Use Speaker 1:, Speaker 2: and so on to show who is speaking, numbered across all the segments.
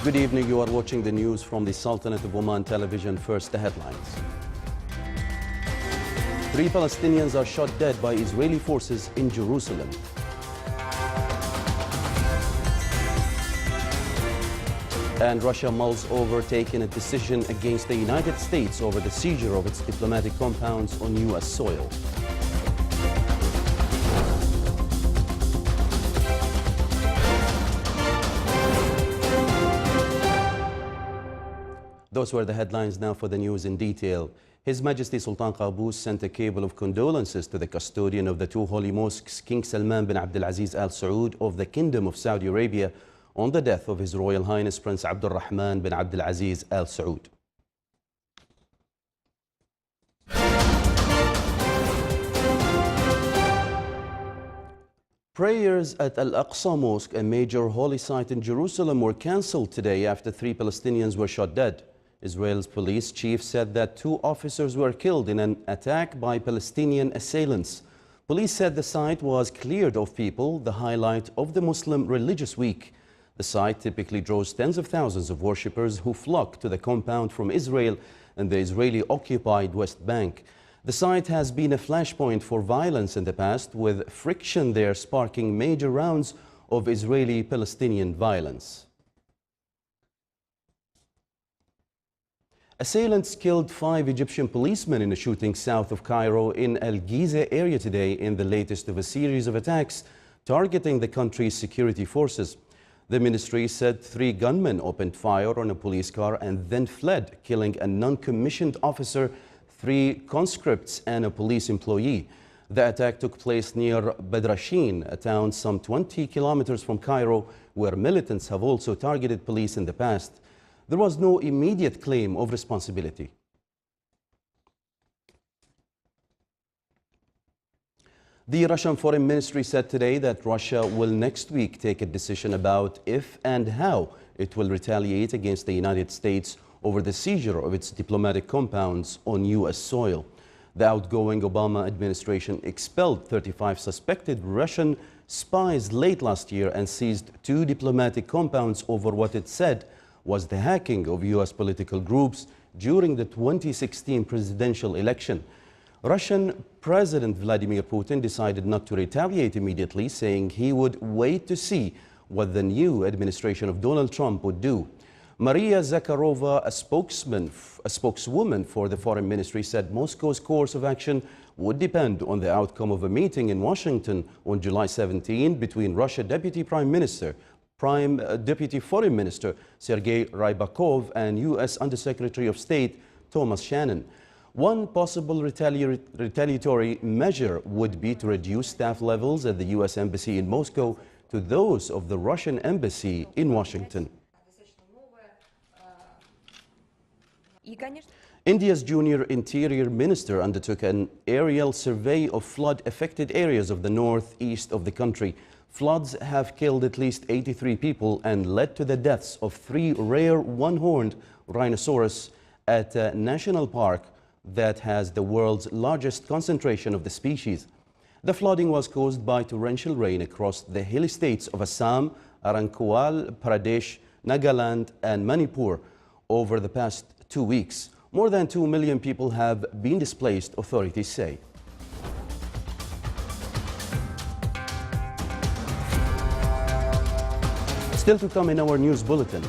Speaker 1: Good evening. You are watching the news from the Sultanate of Oman television. First, the headlines. 3 Palestinians are shot dead by Israeli forces in Jerusalem. And Russia mulls over taking a decision against the United States over the seizure of its diplomatic compounds on U.S. soil. Those were the headlines. Now for the news in detail. His Majesty Sultan Qaboos sent a cable of condolences to the custodian of the 2 Holy Mosques, King Salman bin Abdulaziz Al Saud of the Kingdom of Saudi Arabia, on the death of His Royal Highness Prince Abdul Rahman bin Abdulaziz Al Saud. Prayers at Al-Aqsa Mosque, a major holy site in Jerusalem, were cancelled today after 3 Palestinians were shot dead. Israel's police chief said that 2 officers were killed in an attack by Palestinian assailants. Police said the site was cleared of people, the highlight of the Muslim religious week. The site typically draws tens of thousands of worshippers who flock to the compound from Israel and the Israeli-occupied West Bank. The site has been a flashpoint for violence in the past, with friction there sparking major rounds of Israeli-Palestinian violence. Assailants killed 5 Egyptian policemen in a shooting south of Cairo in Al Giza area today, in the latest of a series of attacks targeting the country's security forces. The ministry said 3 gunmen opened fire on a police car and then fled, killing a non-commissioned officer, 3 conscripts and a police employee. The attack took place near Badrashin, a town some 20 kilometers from Cairo, where militants have also targeted police in the past. There was no immediate claim of responsibility. The Russian Foreign Ministry said today that Russia will next week take a decision about if and how it will retaliate against the United States over the seizure of its diplomatic compounds on U.S. soil. The outgoing Obama administration expelled 35 suspected Russian spies late last year and seized 2 diplomatic compounds over what it said was the hacking of U.S. political groups during the 2016 presidential election. Russian President Vladimir Putin decided not to retaliate immediately, saying he would wait to see what the new administration of Donald Trump would do. Maria Zakharova, a spokeswoman for the Foreign Ministry, said Moscow's course of action would depend on the outcome of a meeting in Washington on July 17 between Russia Deputy Foreign Minister Sergei Rybakov and U.S. Undersecretary of State Thomas Shannon. One possible retaliatory measure would be to reduce staff levels at the U.S. Embassy in Moscow to those of the Russian Embassy in Washington. India's junior interior minister undertook an aerial survey of flood-affected areas of the northeast of the country. Floods have killed at least 83 people and led to the deaths of 3 rare one-horned rhinoceros at a national park that has the world's largest concentration of the species. The flooding was caused by torrential rain across the hilly states of Assam, Arunachal Pradesh, Nagaland and Manipur over the past 2 weeks. More than 2 million people have been displaced, authorities say. Still to come in our news bulletin.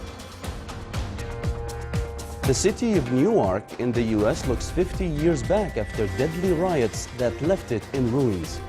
Speaker 1: The city of Newark in the U.S. looks 50 years back after deadly riots that left it in ruins.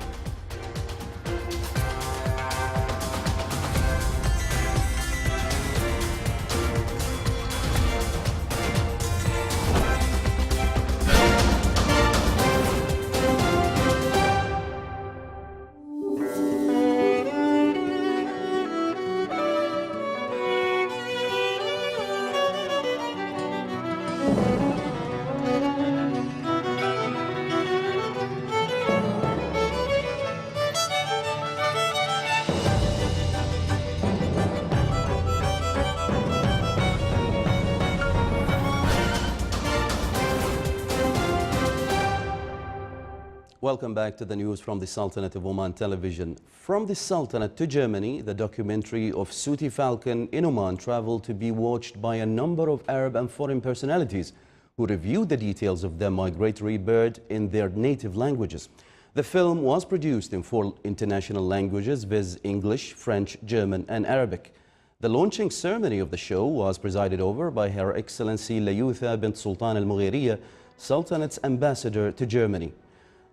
Speaker 1: Welcome back to the news from the Sultanate of Oman television. From the Sultanate to Germany, the documentary of Ceuta Falcon in Oman traveled to be watched by a number of Arab and foreign personalities who reviewed the details of the migratory bird in their native languages. The film was produced in 4 international languages, viz. English, French, German and Arabic. The launching ceremony of the show was presided over by Her Excellency Layutha bint Sultan Al Mughiriyah, Sultanate's ambassador to Germany.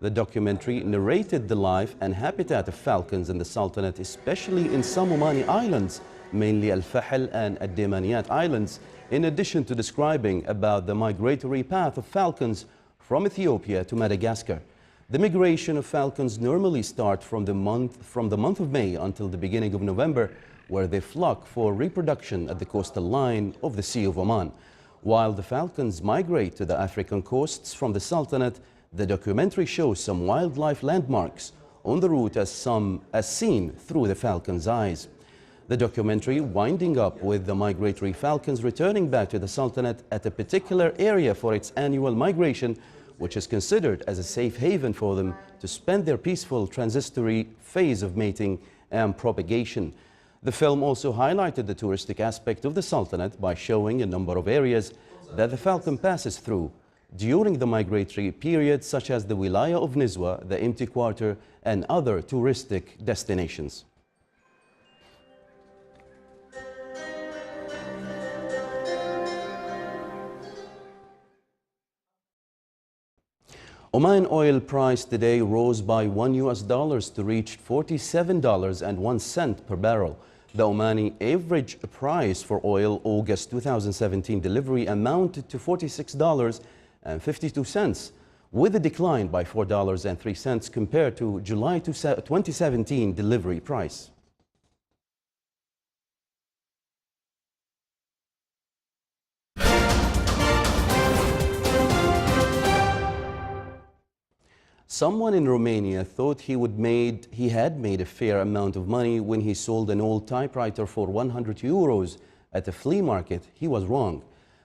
Speaker 1: The documentary narrated the life and habitat of falcons in the Sultanate, especially in some Omani islands, mainly Al-Fahl and Ad-Damaniyat Islands, in addition to describing about the migratory path of falcons from Ethiopia to Madagascar. The migration of falcons normally start from the month of May until the beginning of November, where they flock for reproduction at the coastal line of the Sea of Oman. While the falcons migrate to the African coasts from the Sultanate, the documentary shows some wildlife landmarks on the route as seen through the falcon's eyes. The documentary winding up with the migratory falcons returning back to the Sultanate at a particular area for its annual migration, which is considered as a safe haven for them to spend their peaceful transitory phase of mating and propagation. The film also highlighted the touristic aspect of the Sultanate by showing a number of areas that the falcon passes through during the migratory period, such as the Wilaya of Nizwa, the Empty Quarter and other touristic destinations. Oman oil price today rose by $1 to reach $47.01 per barrel. The Omani average price for oil August 2017 delivery amounted to $46.52, with a decline by $4.03 compared to July 2017 delivery price. Someone in Romania thought he had made a fair amount of money when he sold an old typewriter for 100 euros at a flea market. He was wrong.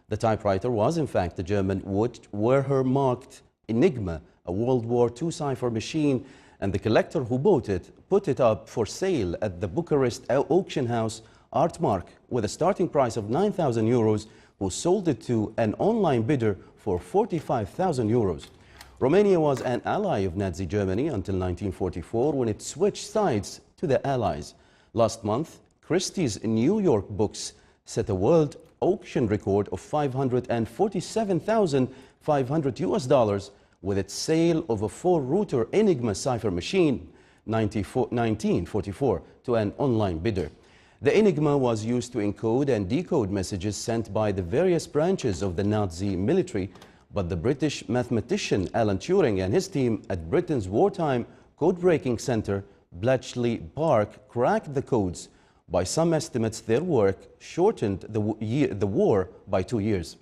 Speaker 1: The typewriter was in fact a German Wehrmacht Enigma, a World War II cipher machine, and the collector who bought it put it up for sale at the Bucharest auction house Artmark with a starting price of 9,000 euros, who sold it to an online bidder for 45,000 euros. Romania was an ally of Nazi Germany until 1944, when it switched sides to the Allies. Last month, Christie's New York books set a world auction record of $547,500 with its sale of a 4-router Enigma cipher machine 1944 to an online bidder. The Enigma was used to encode and decode messages sent by the various branches of the Nazi military, but the British mathematician Alan Turing and his team at Britain's wartime code-breaking center, Bletchley Park, cracked the codes. By some estimates, their work shortened the war by 2 years.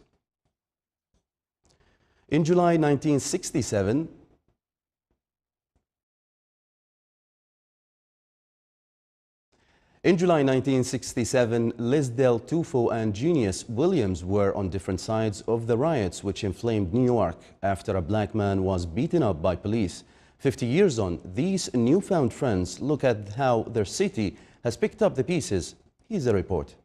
Speaker 1: In July 1967, Lisdell Tufo and Genius Williams were on different sides of the riots which inflamed Newark after a black man was beaten up by police. 50 years on, these newfound friends look at how their city has picked up the pieces. Here's a report.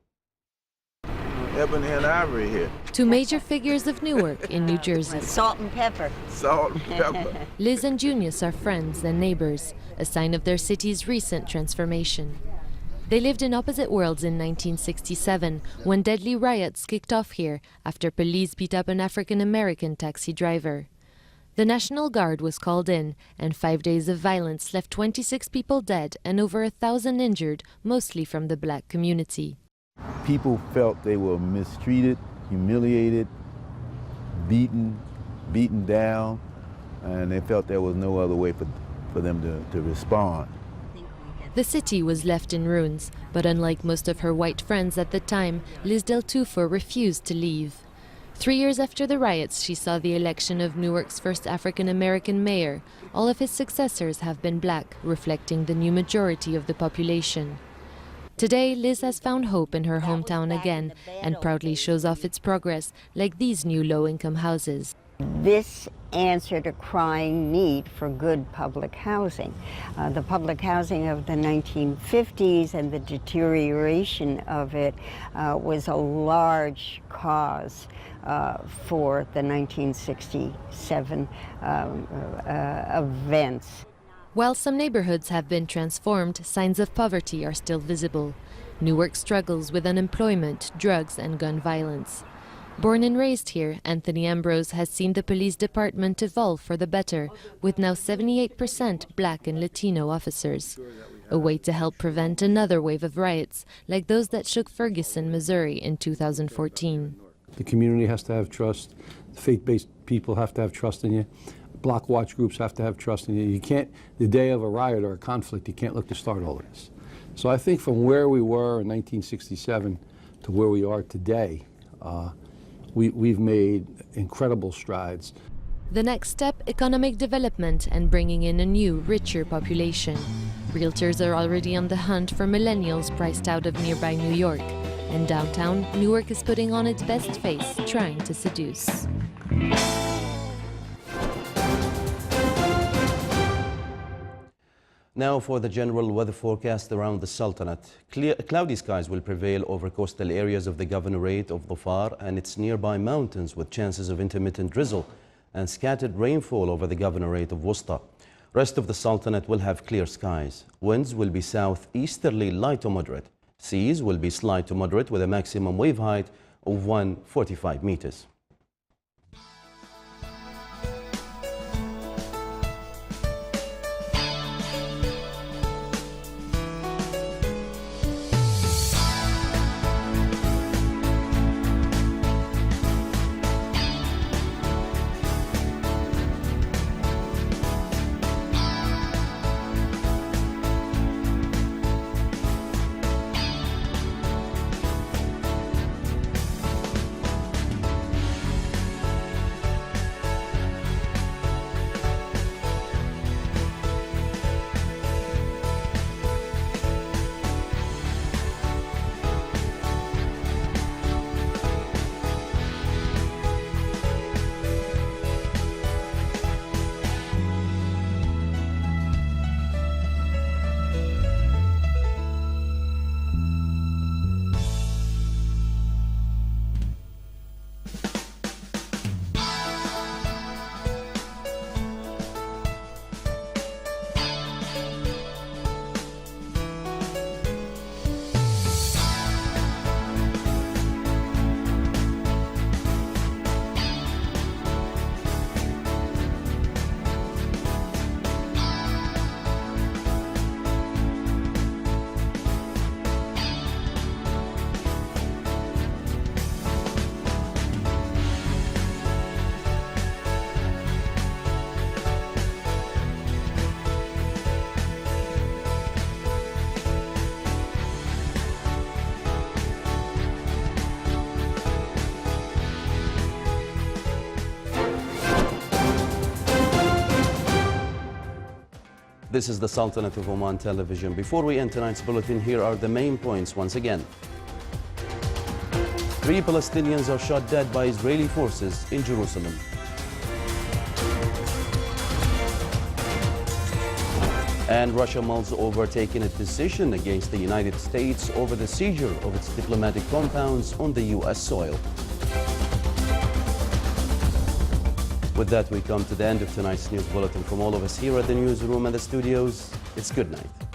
Speaker 2: Ebony and Ivory here.
Speaker 3: 2 major figures of Newark in New Jersey.
Speaker 4: Salt and pepper.
Speaker 2: Salt and pepper.
Speaker 3: Liz and Junius are friends and neighbors, a sign of their city's recent transformation. They lived in opposite worlds in 1967, when deadly riots kicked off here after police beat up an African-American taxi driver. The National Guard was called in, and 5 days of violence left 26 people dead and over 1,000 injured, mostly from the black community.
Speaker 2: People felt they were mistreated, humiliated, beaten down, and they felt there was no other way for them to respond.
Speaker 3: The city was left in ruins, but unlike most of her white friends at the time, Lisdell Tufo refused to leave. 3 years after the riots, she saw the election of Newark's first African-American mayor. All of his successors have been black, reflecting the new majority of the population. Today, Liz has found hope in her hometown again and proudly shows off its progress, like these new low-income houses.
Speaker 4: This answered a crying need for good public housing. The public housing of the 1950s and the deterioration of it was a large cause for the 1967 events.
Speaker 3: While some neighborhoods have been transformed, signs of poverty are still visible. Newark struggles with unemployment, drugs, and gun violence. Born and raised here, Anthony Ambrose has seen the police department evolve for the better, with now 78% Black and Latino officers. A way to help prevent another wave of riots, like those that shook Ferguson, Missouri in 2014.
Speaker 5: The community has to have trust. Faith-based people have to have trust in you. Block watch groups have to have trust in you. You can't, the day of a riot or a conflict, you can't look to start all of this. So I think from where we were in 1967 to where we are today, we've made incredible strides.
Speaker 3: The next step, economic development and bringing in a new, richer population. Realtors are already on the hunt for millennials priced out of nearby New York. And downtown, Newark is putting on its best face, trying to seduce.
Speaker 1: Now for the general weather forecast around the Sultanate. Cloudy skies will prevail over coastal areas of the governorate of Dhofar and its nearby mountains, with chances of intermittent drizzle and scattered rainfall over the governorate of Wusta. Rest of the Sultanate will have clear skies. Winds will be southeasterly light to moderate. Seas will be slight to moderate with a maximum wave height of 145 meters. This is the Sultanate of Oman television. Before we end tonight's bulletin, here are the main points once again. 3 Palestinians are shot dead by Israeli forces in Jerusalem. And Russia mulls over taking a decision against the United States over the seizure of its diplomatic compounds on the U.S. soil. With that, we come to the end of tonight's news bulletin. From all of us here at the newsroom and the studios, it's good night.